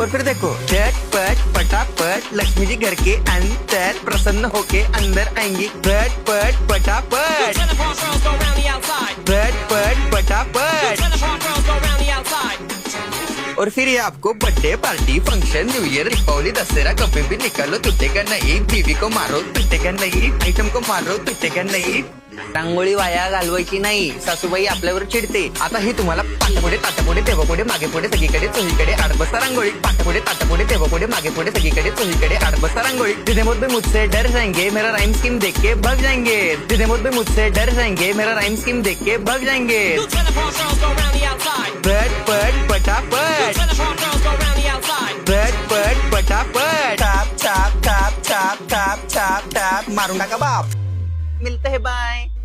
और फिर देखो झटपट पटापट लक्ष्मी जी घर के अंदर प्रसन्न होके अंदर आएंगी। झटपट पटापट झटपट पटापट। और फिर ये आपको birthday party function new year Deepavali Dussehra कभी भी निकालो टूटेगा नहीं। बीवी को मारो टूटेगा नहीं, आइटम को मारो टूटेगा नहीं। रांगोळी वाया घालवायची नाही, सासूबाई आपल्यावर चिडते। आता ही तुम्हाला पाठपुढे ताटापुढे तेव्हापुढे मागे पुढे सगळीकडे चोहीकडे आडबस्ता रांगोळी। पाठपुढे ताटापुढे तेव्हापुढे मागे पुढे सगळीकडे चोहीकडे आडबस्ता रांगोळी। जिधे मुझ पे मुझसे डर जाएंगे मेरा राइम स्कीम देख के भाग जाएंगे। जिधे मुझ पे मुझसे डर जाएंगे मेरा राइम स्कीम देख के भाग जाएंगे। झटपट पटापट झटपट पटापट top top top top top top top मारून टाका बाप। मिलते हैं बाय।